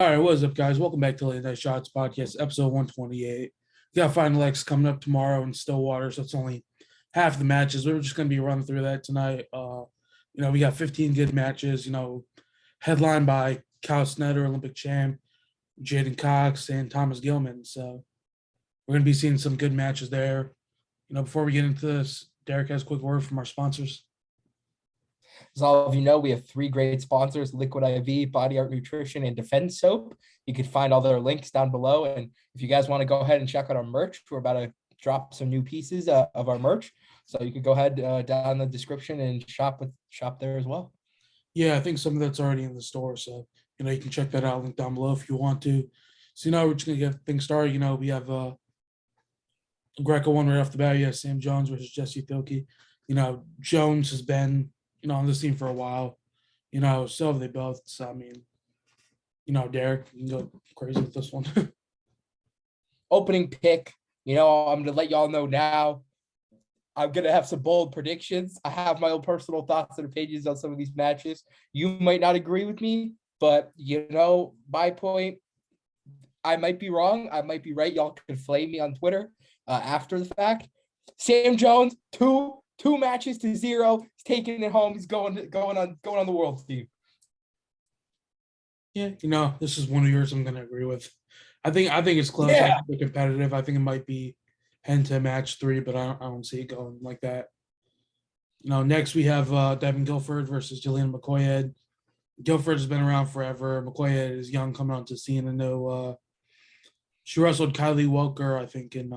All right, what's up, guys? Welcome back to Late Night Shots Podcast, episode 128. We got Final X coming up tomorrow in Stillwater, so it's only half the matches. We're just going to be running through that tonight. We got 15 good matches, headlined by Snyder, Olympic champ, Jayden Cox, and Thomas Gilman. So we're going to be seeing some good matches there. Before we get into this, Derek has a quick word from our sponsors. As all of you know, we have three great sponsors: Liquid IV, Body Art Nutrition, and Defense Soap. You can find all their links down below. And if you guys want to go ahead and check out our merch, we're about to drop some new pieces of our merch. So you could go ahead down in the description and shop there as well. Yeah, I think some of that's already in the store. So, you can check that out, link down below if you want to. So, we're just going to get things started. We have Greco one right off the bat. You have Sam Jones versus Jesse Thilke. Jones has been on this team for a while. So have they both. So, Derek, you can go crazy with this one. Opening pick, I'm going to let y'all know now. I'm going to have some bold predictions. I have my own personal thoughts and opinions on some of these matches. You might not agree with me, but, my point, I might be wrong. I might be right. Y'all can flame me on Twitter after the fact. Sam Jones, two matches to 0. He's taking it home. He's going on the world team. Yeah, this is one of yours I'm going to agree with. I think it's close. Yeah. I think competitive. I think it might be head to match 3, but I don't see it going like that. Next we have Devin Gilford versus Jillian Mccoy. Gilford has been around forever. Mccoy is young, coming onto the scene. I know she wrestled Kylie Welker, I think, in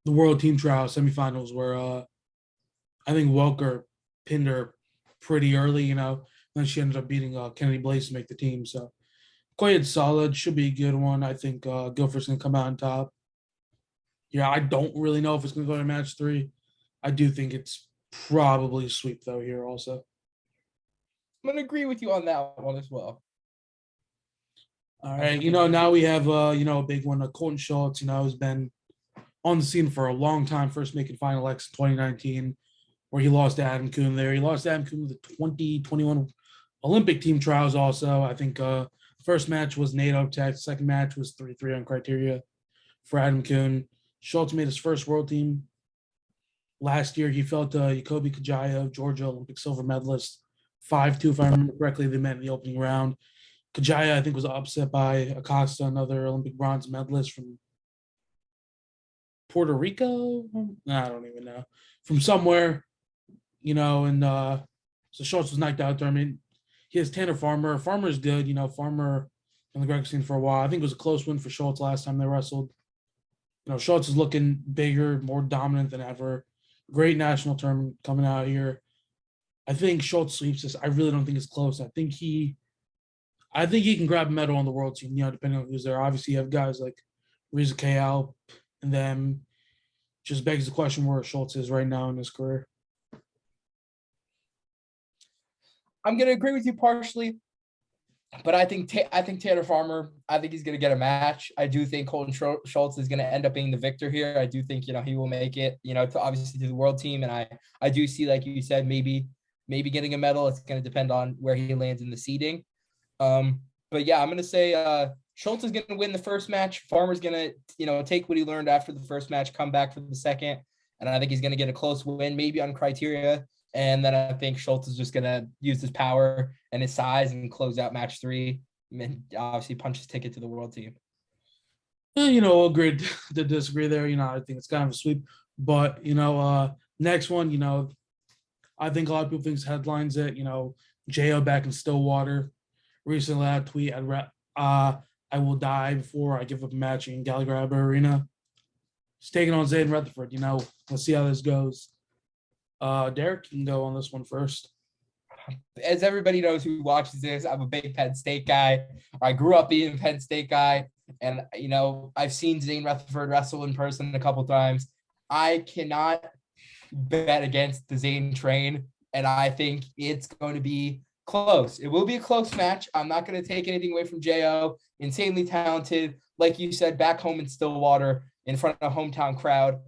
the World Team Trial semifinals, where I think Welker pinned her pretty early, then she ended up beating Kennedy Blaze to make the team. So quite solid, should be a good one. I think Gilford's going to come out on top. Yeah, I don't really know if it's going to go to match 3. I do think it's probably sweep, though, here also. I'm going to agree with you on that one as well. All right, now we have, a big one. Colton Schultz, has been on the scene for a long time, first making Final X in 2019, where he lost to Adam Kuhn there. He lost to Adam Kuhn with the 2021 Olympic team trials also. I think first match was NATO Tech. Second match was 3-3 on criteria for Adam Kuhn. Schultz made his first world team last year. He fell to Jacoby Kajaya of Georgia, Olympic silver medalist, 5-2, if I remember correctly. They met in the opening round. Kajaya, I think, was upset by Acosta, another Olympic bronze medalist from Puerto Rico. I don't even know. From somewhere, and so Schultz was knocked out there. I mean, he has Tanner Farmer. Farmer's good, Farmer in the Greg scene for a while. I think it was a close win for Schultz last time they wrestled. Schultz is looking bigger, more dominant than ever. Great national tournament coming out here. I think Schultz sweeps this. I really don't think it's close. I think he can grab a medal on the world team, depending on who's there. Obviously, you have guys like Reza KL, and then just begs the question where Schultz is right now in his career. I'm going to agree with you partially, but I think Tanner Farmer, I think he's going to get a match. I do think Colton Schultz is going to end up being the victor here. I do think, he will make it, to the world team. And I do see, like you said, maybe getting a medal. It's going to depend on where he lands in the seeding. But yeah, I'm going to say Schultz is going to win the first match. Farmer's going to, take what he learned after the first match, come back for the second. And I think he's going to get a close win, maybe on criteria. And then I think Schultz is just going to use his power and his size and close out match 3. And obviously punch his ticket to the world team. Agree to disagree there. I think it's kind of a sweep. But, next one, I think a lot of people think headlines it. J.O. back in Stillwater. Recently, I tweet, I will die before I give up a match in Gallagher Arena. He's taking on Zayden Rutherford. Let's see how this goes. Derek, you can go on this one first. As everybody knows who watches this, I'm a big Penn State guy. I grew up being a Penn State guy. And, I've seen Zayden Rutherford wrestle in person a couple times. I cannot bet against the Zayden train. And I think it's going to be close. It will be a close match. I'm not going to take anything away from J.O. Insanely talented. Like you said, back home in Stillwater in front of a hometown crowd.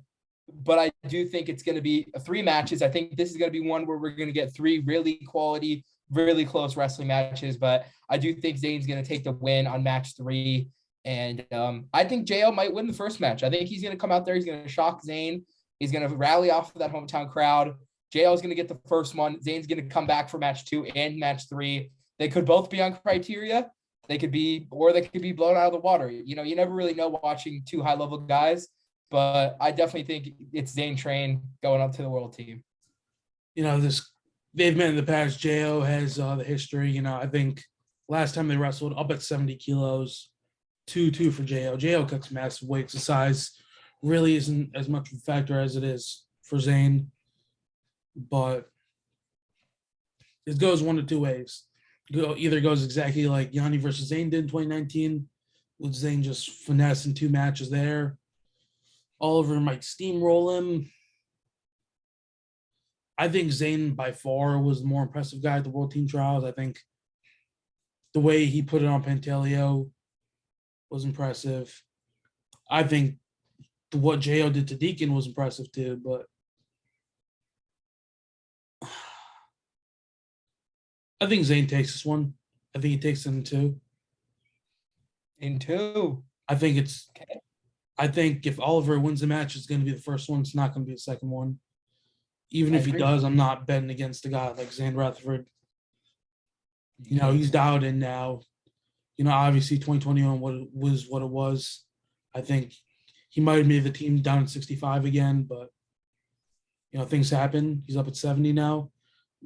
But I do think it's going to be 3 matches. I think this is going to be one where we're going to get 3 really quality really close wrestling matches, but I do think Zayn's going to take the win on match 3. And I think JL might win the first match. I think he's going to come out there. He's going to shock Zayn. He's going to rally off of that hometown crowd. JL is going to get the first one. Zayn's going to come back for match 2 and match 3. They could both be on criteria. They could be blown out of the water. You know, you never really know watching 2 high-level guys, but I definitely think it's Zayn Train going up to the world team. You know, they've met in the past. JO has the history. You know, I think last time they wrestled up at 70 kilos, 2-2 for JO. JO cuts massive weights. The size really isn't as much of a factor as it is for Zayn, but it goes one of 2 ways. Either goes exactly like Yanni versus Zayn did in 2019, with Zayn just finessing 2 matches there. Oliver might steamroll him. I think Zayn by far was the more impressive guy at the World Team Trials. I think the way he put it on Pantaleo was impressive. I think what Jo did to Deacon was impressive too, but I think Zayn takes this one. I think he takes it in 2. In 2. I think it's okay. I think if Oliver wins the match, it's going to be the first one. It's not going to be the second one. Even if he does, I'm not betting against a guy like Zayn Rutherford. You know, he's dialed in now. You know, obviously 2021 was what it was. I think he might have made the team down at 65 again, but, you know, things happen. He's up at 70 now.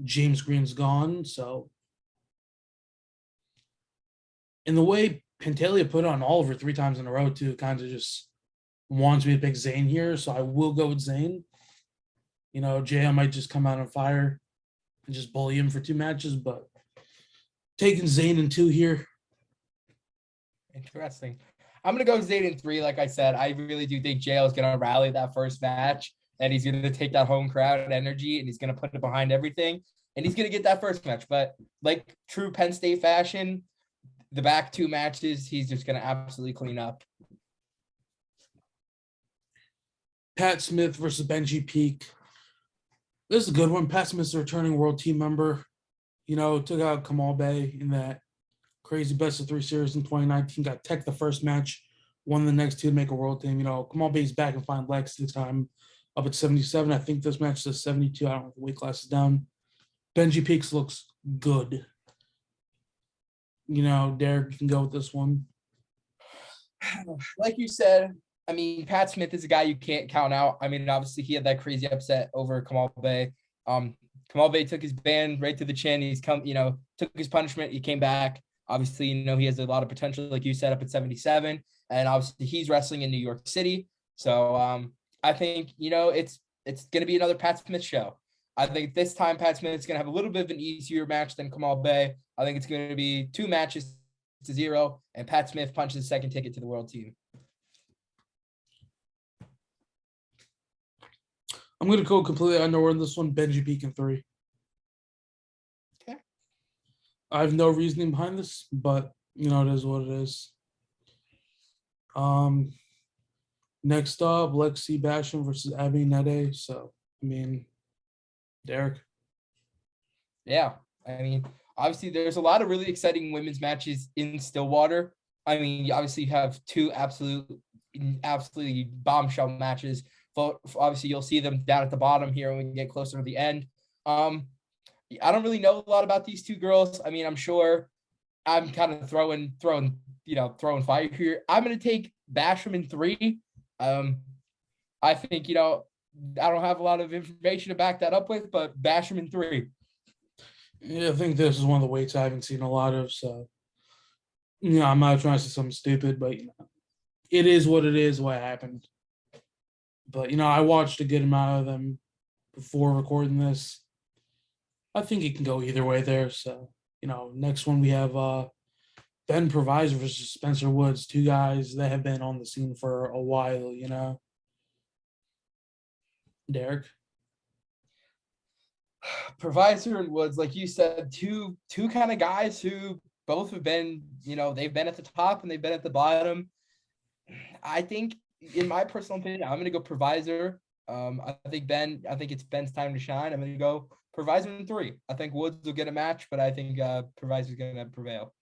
James Green's gone, so. And the way Pantaleo put on Oliver 3 times in a row, too, kind of just wants me to pick Zayn here, so I will go with Zayn. You know, JL might just come out on fire and just bully him for 2 matches, but taking Zayn in 2 here. Interesting. I'm going to go Zayn in 3. Like I said, I really do think JL is going to rally that first match, and he's going to take that home crowd energy, and he's going to put it behind everything, and he's going to get that first match. But like true Penn State fashion, the back 2 matches, he's just going to absolutely clean up. Pat Smith versus Benji Peak. This is a good one. Pat Smith's a returning world team member. You know, took out Kamal Bay in that crazy best of 3 series in 2019. Got tech the first match, won the next 2 to make a world team. You know, Kamal Bay's back and find Lex this time up at 77. I think this match is 72. I don't know if the weight class is down. Benji Peaks looks good. You know, Derek can go with this one. Like you said, I mean, Pat Smith is a guy you can't count out. I mean, obviously he had that crazy upset over Kamal Bay. Kamal Bay took his ban right to the chin. He's took his punishment. He came back. Obviously, you know, he has a lot of potential, like you said, up at 77. And obviously he's wrestling in New York City. So I think, you know, it's going to be another Pat Smith show. I think this time Pat Smith's going to have a little bit of an easier match than Kamal Bay. I think it's going to be 2 matches to 0, and Pat Smith punches the second ticket to the world team. I'm going to go completely underwear in this one. Benji Peak in 3. Okay. I have no reasoning behind this, but, you know, it is what it is. Next up, Lexi Basham versus Abby Nette. So, I mean, Derek. Yeah. I mean, obviously there's a lot of really exciting women's matches in Stillwater. I mean, obviously you have 2 absolutely bombshell matches. Obviously you'll see them down at the bottom here when we get closer to the end. I don't really know a lot about these 2 girls. I mean, I'm sure I'm kind of throwing fire here. I'm going to take Basham in 3. I think, you know, I don't have a lot of information to back that up with, but Basham in 3. Yeah, I think this is one of the weights I haven't seen a lot of. So, you know, I'm not trying to say something stupid, but, you know, it is what it is, what happened. But, you know, I watched a good amount of them before recording this. I think it can go either way there. So, you know, next one we have Ben Provisor versus Spencer Woods, 2 guys that have been on the scene for a while, you know. Derek? Provisor and Woods, like you said, two kind of guys who both have been, you know, they've been at the top and they've been at the bottom. I think, in my personal opinion, I'm going to go Provisor. I think it's Ben's time to shine. I'm going to go Proviso in 3. I think Woods will get a match, but I think Proviso is going to prevail.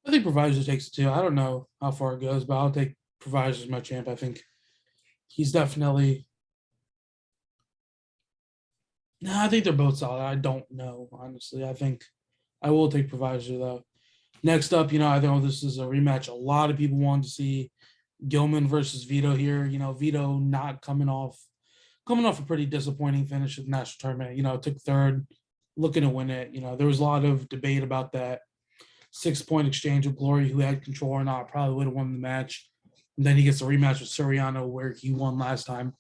I think Proviso takes it too. I don't know how far it goes, but I'll take Proviso as my champ. I think he's definitely. No, I think they're both solid. I don't know, honestly. I think I will take Proviso though. Next up, I know this is a rematch. A lot of people want to see Gilman versus Vito here. Vito not coming off a pretty disappointing finish at the national tournament. Took third, looking to win it. There was a lot of debate about that 6-point exchange with Glory, who had control or not, probably would have won the match. And then he gets a rematch with Suriano where he won last time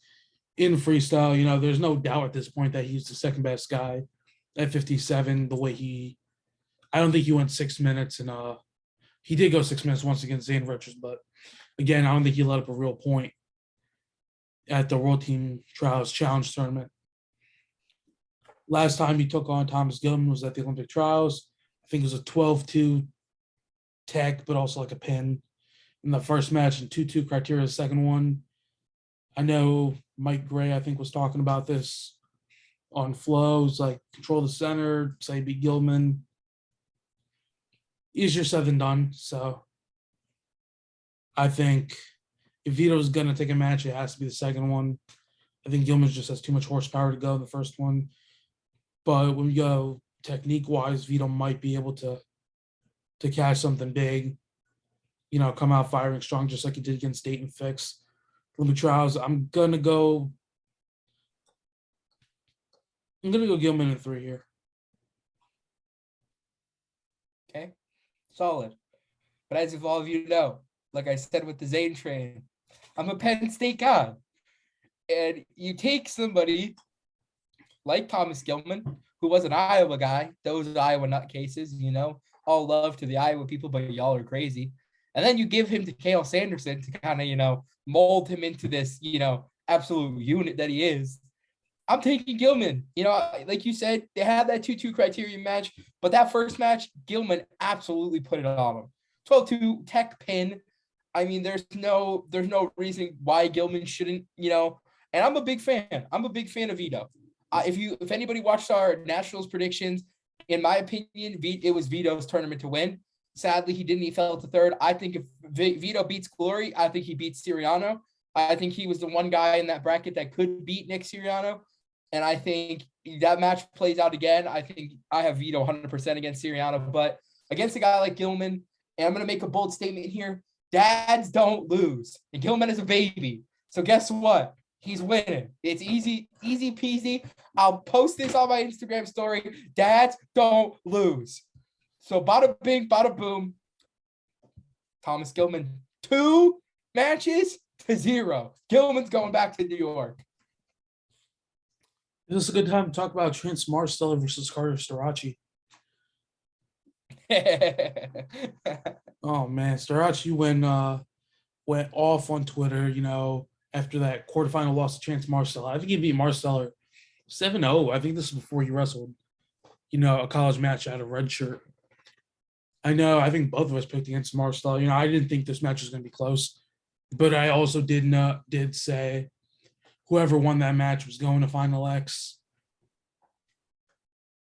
in freestyle. There's no doubt at this point that he's the second best guy at 57. The way I don't think he went 6 minutes, and he did go 6 minutes once against Zane Richards, but again, I don't think he let up a real point at the World Team Trials Challenge Tournament. Last time he took on Thomas Gilman was at the Olympic Trials. I think it was a 12-2 tech, but also like a pin in the first match, and 2-2 criteria the second one. I know Mike Gray, I think, was talking about this on flows, like control the center, say beat Gilman. Easier said than done. So I think if Vito's going to take a match, it has to be the second one. I think Gilman just has too much horsepower to go in the first one. But when we go technique-wise, Vito might be able to catch something big, come out firing strong just like he did against Dayton Fix. Olympic Trials, I'm going to go Gilman in 3 here. Okay, solid. But as if all of you know, like I said with the Zane train, I'm a Penn State guy. And you take somebody like Thomas Gilman, who was an Iowa guy, those Iowa nutcases, all love to the Iowa people, but y'all are crazy. And then you give him to Kale Sanderson to kind of, mold him into this, absolute unit that he is. I'm taking Gilman. Like you said, they had that 2-2 criteria match, but that first match, Gilman absolutely put it on him. 12-2 tech pin. I mean, there's no reason why Gilman shouldn't, and I'm a big fan. I'm a big fan of Vito. If anybody watched our Nationals predictions, in my opinion, it was Vito's tournament to win. Sadly, he didn't. He fell to third. I think if Vito beats Glory, I think he beats Siriano. I think he was the one guy in that bracket that could beat Nick Siriano. And I think that match plays out again. I think I have Vito 100% against Siriano, but against a guy like Gilman, and I'm going to make a bold statement here, dads don't lose. And Gilman is a baby. So guess what? He's winning. It's easy peasy. I'll post this on my Instagram story. Dads don't lose. So bada bing, bada boom. Thomas Gilman, 2 matches to 0. Gilman's going back to New York. This is a good time to talk about Trent Marsteller versus Carter Starachi. Oh man, Starachi went off on Twitter, after that quarterfinal loss to Trent Marsteller. I think he beat Marsteller 7-0. I think this is before he wrestled, a college match out of red shirt. I think both of us picked against Marsteller. I didn't think this match was going to be close, but I also did say whoever won that match was going to Final X.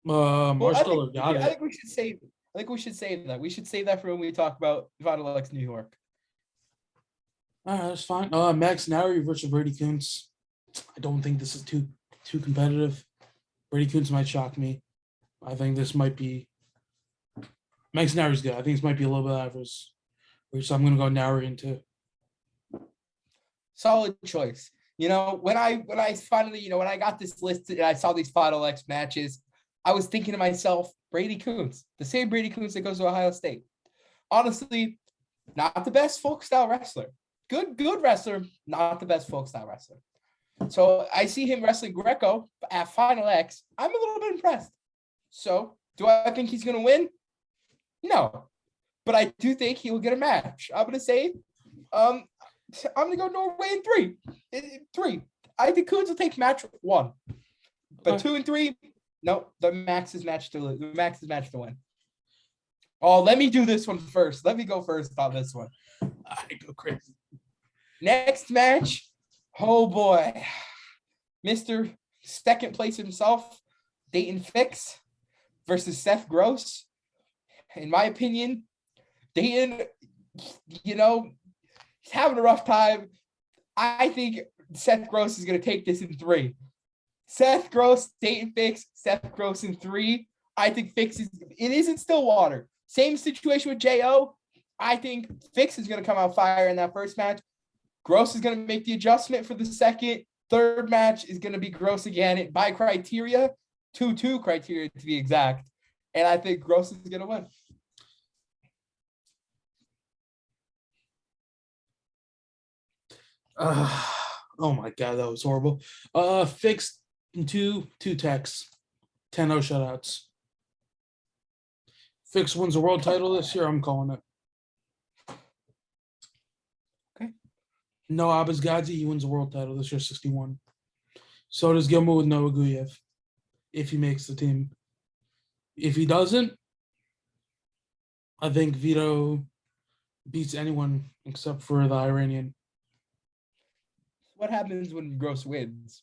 Marsteller got it. I think we should save that. We should save that for when we talk about Final X New York. All right, that's fine. Max Nowry versus Brady Kuntz. I don't think this is too competitive. Brady Kuntz might shock me. I think this might be Max Nowry's good. I think this might be a little bit average. So I'm going to go Nowry into. Solid choice. When I finally, when I got this list and I saw these Final X matches, I was thinking to myself, Brady Kuntz, the same Brady Kuntz that goes to Ohio State. Honestly, not the best folk style wrestler. Good wrestler, not the best folk style wrestler. So I see him wrestling Greco at Final X. I'm a little bit impressed. So do I think he's going to win? No. But I do think he will get a match. I'm going to say, I'm going to go Norway in 3. I think Kuntz will take match 1. But 2 and 3, no, the max is match to win. Oh, let me do this one first. Let me go first on this one. I go crazy. Next match. Oh boy. Mr. Second place himself, Dayton Fix versus Seth Gross. In my opinion, Dayton, he's having a rough time. I think Seth Gross is going to take this in 3. Seth Gross, Dayton Fix, Seth Gross in 3. I think it is in Stillwater. Same situation with J.O. I think Fix is going to come out fire in that first match. Gross is going to make the adjustment for the second. Third match is going to be Gross again by criteria, 2-2 criteria to be exact. And I think Gross is going to win. Oh my God, that was horrible. Fixed in two techs, 10-0 shutouts. Fix wins the world title this year. I'm calling it. Okay. No Abasgadzi, he wins the world title this year, 61. So does Gilman with Noah Guyev, if he makes the team. If he doesn't, I think Vito beats anyone except for the Iranian. What happens when Gross wins?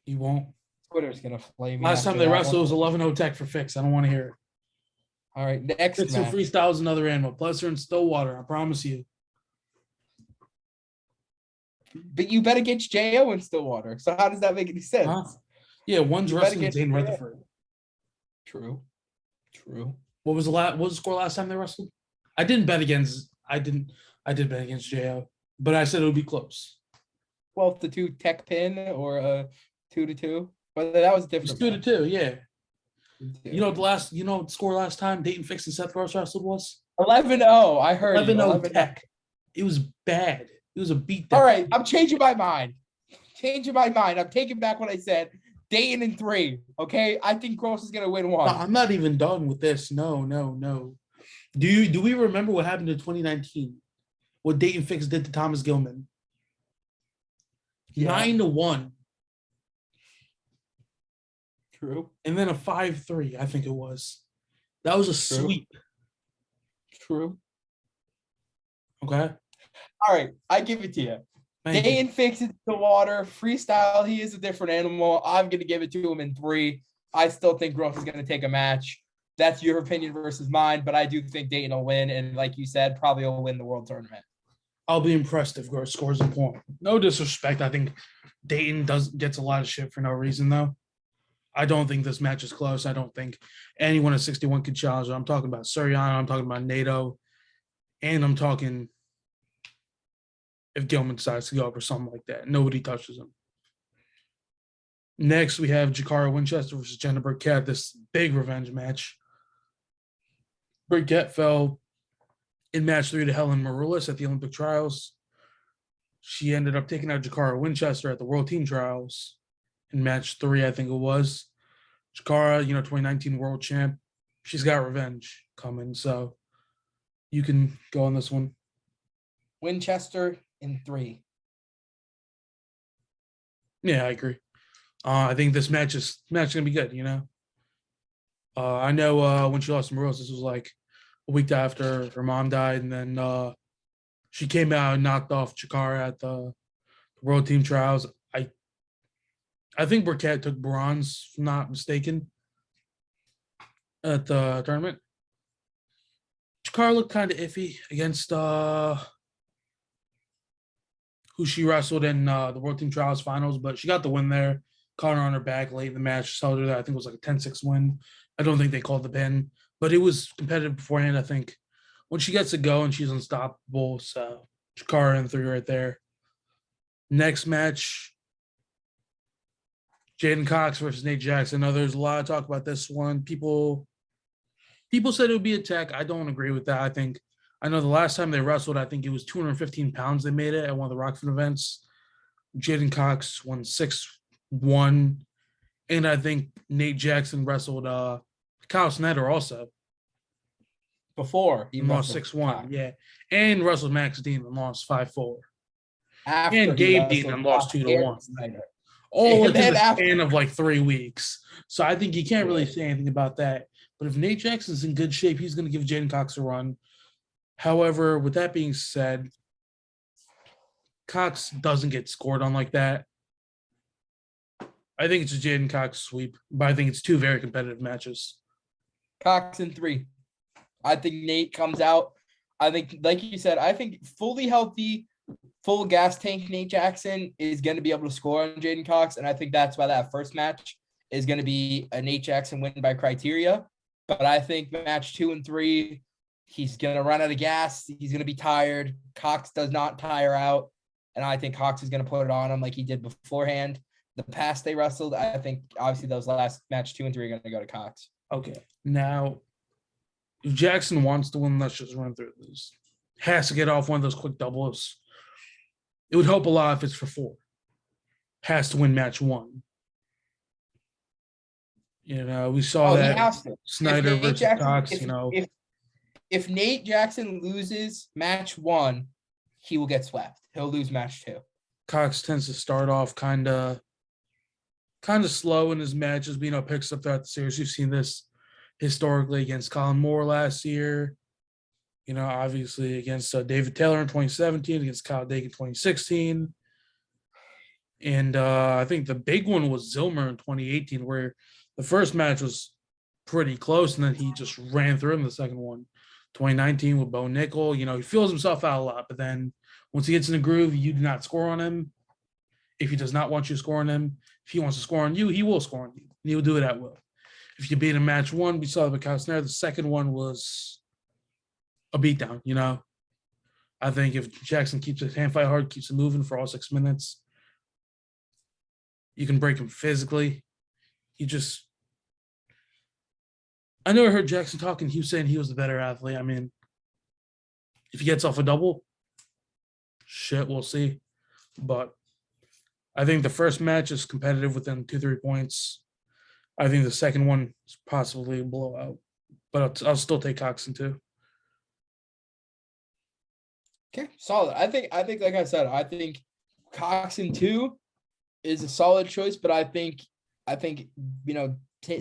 He won't. Twitter's going to flame me. Last time after they that wrestled, it one. was 11-0 tech for Fix. I don't want to hear it. All right, next Fix and match. freestyle is another animal. Plus, they're in Stillwater. I promise you. But you bet against J.O. in Stillwater. So how does that make any sense? Huh? Yeah, one's You bet wrestling against Zane J.O. Rutherford. True. What was the score last time they wrestled? I did bet against Jo, but I said it would be close. 12-2 tech pin or a 2-2. But that was It different. was 2-2, yeah. 2-2. You know what the score last time Dayton Fix and Seth Gross wrestled was? 11-0. I heard 11-0 tech. It was bad. It was a beatdown. All right, I'm changing my mind. I'm taking back what I said. Dayton in 3. Okay, I think Gross is gonna win 1. No, I'm not even done with this. No. Do we remember what happened in 2019? What Dayton Fix did to Thomas Gilman? Yeah. 9-1. True. And then a 5-3, I think it was. That was a sweep. True. Okay. All right, I give it to you. Thank you. Dayton fixes the water. Freestyle, he is a different animal. I'm going to give it to him in 3. I still think Gross is going to take a match. That's your opinion versus mine, but I do think Dayton will win. And like you said, probably will win the world tournament. I'll be impressed if Gross scores a point. No disrespect. I think Dayton gets a lot of shit for no reason, though. I don't think this match is close. I don't think anyone at 61 could challenge him. I'm talking about Suriano. I'm talking about Nette. And I'm talking if Gilman decides to go up or something like that. Nobody touches him. Next, we have Jakarta Winchester versus Jenna Burkett. This big revenge match. Burkett fell in match 3 to Helen Maroulis at the Olympic trials. She ended up taking out Jakarta Winchester at the World Team Trials in match 3, I think it was. Jakarta, 2019 world champ. She's got revenge coming, so you can go on this one. Winchester in 3. Yeah, I agree. I think this match is gonna be good. I know when she lost to Maroulis, this was like a week after her mom died, and then she came out and knocked off Jakarta at the World Team Trials. I think Burkett took bronze, if I'm not mistaken, at the tournament. Jakarta looked kind of iffy against who she wrestled in the World Team Trials finals, but she got the win there. Caught her on her back late in the match. Held her there. I think it was like a 10-6 win. I don't think they called the pin, but it was competitive beforehand. I think when she gets to go and she's unstoppable. So Jakarta in 3 right there. Next match, Jayden Cox versus Nate Jackson. Now there's a lot of talk about this one. People said it would be a tech. I don't agree with that. I know the last time they wrestled, I think it was 215 pounds they made it at one of the Rockford events. Jayden Cox won 6-1. And I think Nate Jackson wrestled Kyle Snyder also. Before He lost 6-1. Yeah. And wrestled Max Dean and lost 5-4. After And Gabe Dean and lost 2-1. Snyder. All And in then the after- span of like 3 weeks. So I think you can't really say anything about that. But if Nate Jackson's in good shape, he's going to give Jayden Cox a run. However, with that being said, Cox doesn't get scored on like that. I think it's a Jayden Cox sweep, but I think it's two very competitive matches. Cox in 3. I think Nate comes out. I think, like you said, I think fully healthy, full gas tank Nate Jackson is going to be able to score on Jayden Cox. And I think that's why that first match is going to be a Nate Jackson win by criteria. But I think match 2 and 3, he's going to run out of gas. He's going to be tired. Cox does not tire out. And I think Cox is going to put it on him like he did beforehand. The past they wrestled, I think obviously those last match 2 and 3 are going to go to Cox. Okay. Now, if Jackson wants to win, let's just run through this. Has to get off one of those quick doubles. It would help a lot if it's for 4. Has to win match 1. You know, we saw that he has to. Snyder versus Jackson, Cox, if Nate Jackson loses match 1, he will get swept. He'll lose match 2. Cox tends to start off kind of slow in his matches, but, picks up throughout the series. You've seen this historically against Colin Moore last year, obviously against David Taylor in 2017, against Kyle Dake in 2016. And I think the big one was Zilmer in 2018, where the first match was pretty close, and then he just ran through him the second one. 2019 with Bo Nickel, he feels himself out a lot, but then once he gets in the groove, you do not score on him. If he does not want you to score on him, if he wants to score on you, he will score on you. And he will do it at will. If you beat him match 1, we saw the Kyle Snyder. The second one was a beatdown, I think if Jackson keeps his hand fight hard, keeps it moving for all 6 minutes, you can break him physically. I never heard Jackson talking. He was saying he was the better athlete. I mean, if he gets off a double, shit, we'll see. But I think the first match is competitive within 2-3 points. I think the second one is possibly a blowout, but I'll still take Cox in 2. Okay, solid. I think, like I said, I think Cox in 2 is a solid choice, but I think,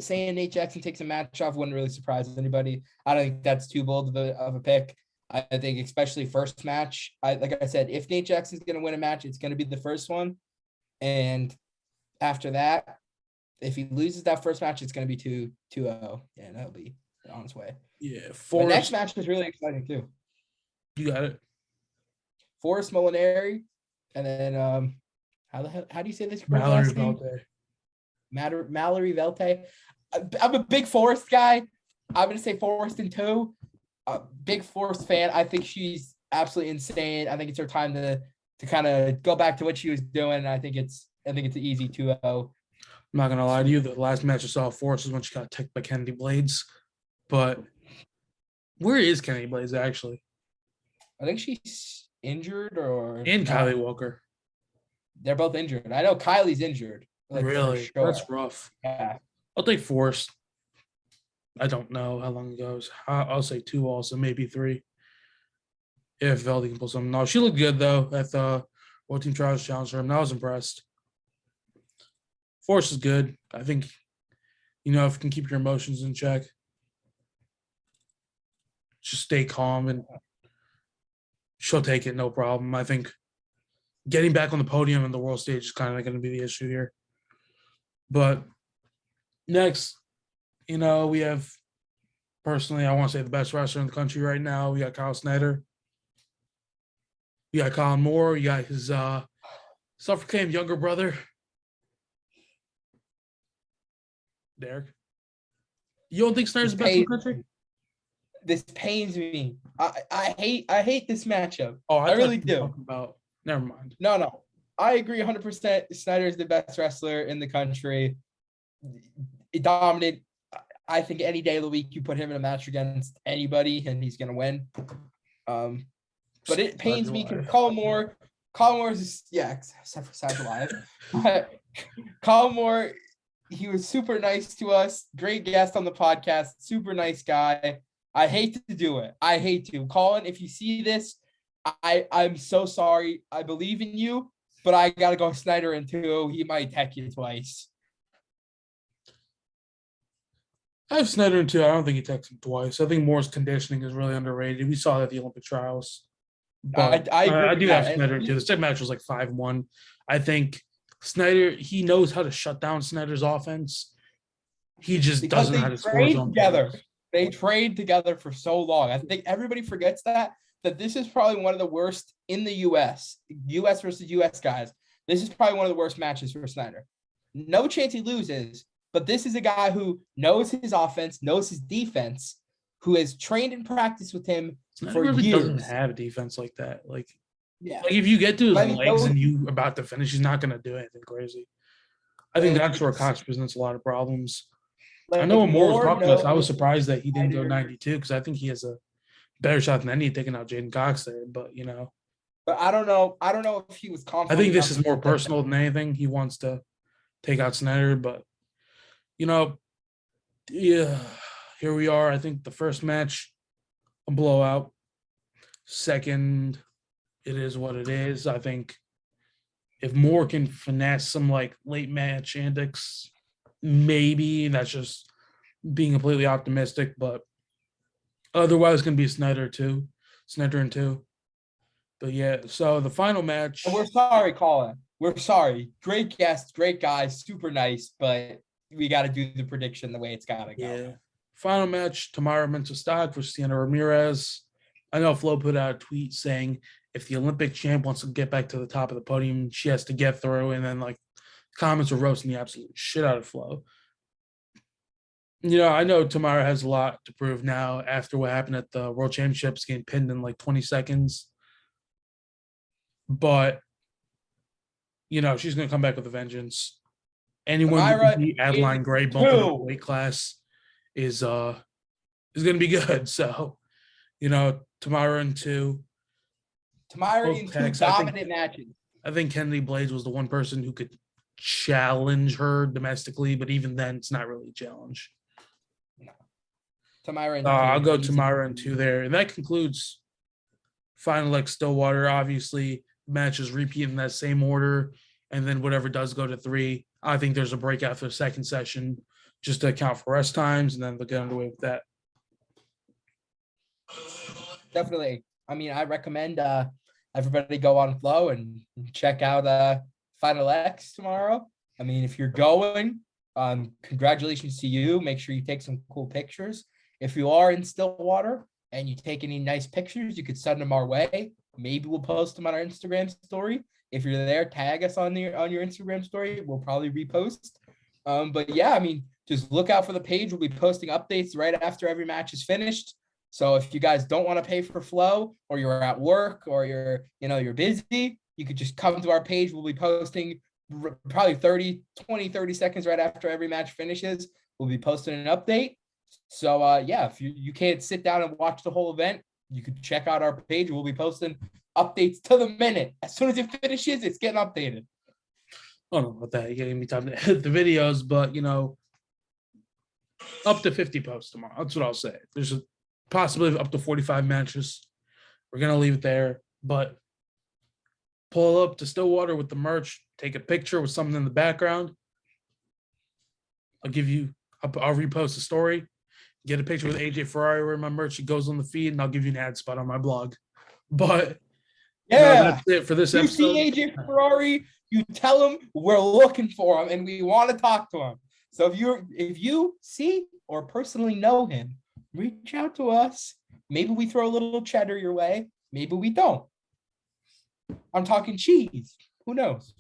saying Nate Jackson takes a match off wouldn't really surprise anybody. I don't think that's too bold of a pick. I think especially first match, like I said, if Nate Jackson's going to win a match, it's going to be the first one. And after that, if he loses that first match, it's going to be 2-0. Yeah, that'll be on its way. Yeah. The next match is really exciting too. You got it. Forrest Molinari, and then how do you say this? Mallory Velte. Mallory Velte. I'm a big Forrest guy. I'm going to say Forrest in 2. Big Forrest fan. I think she's absolutely insane. I think it's her time to kind of go back to what she was doing. And I think it's an easy 2-0. I'm not gonna lie to you. The last match I saw Forrest was when she got attacked by Kennedy Blades. But where is Kennedy Blades actually? I think she's injured and Kylie Walker. They're both injured. I know Kylie's injured. Really? Sure. That's rough. Yeah. I'll take Forrest. I don't know how long it goes. I'll say 2 also, maybe 3. If Velte can pull something. No, she looked good though at the World Team Trials Challenge room. I was impressed. Forrest is good. I think, if you can keep your emotions in check, just stay calm and she'll take it, no problem. I think getting back on the podium and the world stage is kind of going to be the issue here. But next, we have, personally, I want to say the best wrestler in the country right now. We got Kyle Snyder. We got Colin Moore. You got his self-proclaimed younger brother, Derek. You don't think Snyder's the best in the country? This pains me. I hate this matchup. Oh, I really do. Never mind. No. I agree 100%. Snyder is the best wrestler in the country. Dominant. I think any day of the week you put him in a match against anybody and he's gonna win. But it pains me because Colin Moore is except for Sad Alive. Colin Moore, he was super nice to us. Great guest on the podcast. Super nice guy. I hate to do it. I hate to. Colin, if you see this, I'm so sorry. I believe in you, but I gotta go Snyder in 2. He might tech you twice. I have Snyder in 2. I don't think he techs him twice. I think Moore's conditioning is really underrated. We saw that at the Olympic trials. But I agree I with do have that. Snyder too. The second match was like 5-1. I think Snyder, he knows how to shut down Snyder's offense. He just Because doesn't know they how to score his trade own together. points. They trade together for so long. I think everybody forgets that this is probably one of the worst in the US versus US guys. This is probably one of the worst matches for Snyder. No chance he loses, but this is a guy who knows his offense, knows his defense, who has trained and practiced with him Snyder for really years. doesn't have a defense like that. Yeah. Like if you get to his I mean, legs and you about to finish, he's not going to do anything crazy. I think that's where Cox presents a lot of problems. I know when Moore was talking to us, I was surprised that he didn't go 92 because I think he has a better shot than any taking out Jayden Cox there. But But I don't know. I don't know if he was I confident. think this enough is more to- personal than anything. He wants to take out Snyder, but yeah, here we are. I think the first match, a blowout. Second, it is what it is. I think if Moore can finesse some like late match antics, maybe that's just being completely optimistic, but otherwise going to be Snyder and two. But yeah, so the final match. And we're sorry, Colin. We're sorry. Great guest, great guys, super nice, but we got to do the prediction the way it's got to go. Yeah. Final match, Tamara Mental Stock versus Sienna Ramirez. I know Flo put out a tweet saying if the Olympic champ wants to get back to the top of the podium, she has to get through. And then comments are roasting the absolute shit out of Flo. I know Tamara has a lot to prove now after what happened at the World Championships, getting pinned in 20 seconds. But, she's going to come back with a vengeance. Anyone who can beat Adeline Gray bumping up the weight class is going to be good. So, Tamara in 2. Tamara in 2 dominant matches. I think Kennedy Blades was the one person who could challenge her domestically, but even then, it's not really a challenge. No. Tamara in 2. I'll go Tamara in 2 there. And that concludes Final X Stillwater. Obviously, matches repeat in that same order. And then whatever does go to 3, I think there's a break after the second session just to account for rest times, and then they'll get underway with that. Definitely. I mean, I recommend everybody go on Flow and check out Final X tomorrow. I mean, if you're going, congratulations to you. Make sure you take some cool pictures. If you are in Stillwater and you take any nice pictures, you could send them our way. Maybe we'll post them on our Instagram story. If you're there, tag us on your Instagram story. We'll probably repost. But yeah, I mean, just look out for the page. We'll be posting updates right after every match is finished. So if you guys don't want to pay for Flow, or you're at work, or you're busy, you could just come to our page. We'll be posting probably 30 seconds right after every match finishes. We'll be posting an update. So yeah, if you can't sit down and watch the whole event, you could check out our page. We'll be posting updates to the minute. As soon as it finishes, it's getting updated. I don't know about that. You gave me time to edit the videos, but up to 50 posts tomorrow. That's what I'll say. There's a possibility of up to 45 matches. We're gonna leave it there, but pull up to Stillwater with the merch, take a picture with something in the background. I'll repost the story. Get a picture with AJ Ferrari wearing my merch. It goes on the feed, and I'll give you an ad spot on my blog. But yeah, that's it for this episode. You see AJ Ferrari, you tell him we're looking for him and we want to talk to him. So if you see or personally know him, reach out to us. Maybe we throw a little cheddar your way. Maybe we don't. I'm talking cheese. Who knows?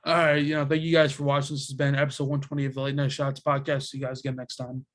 All right. Thank you guys for watching. This has been episode 120 of the Late Night Shots podcast. See you guys again next time.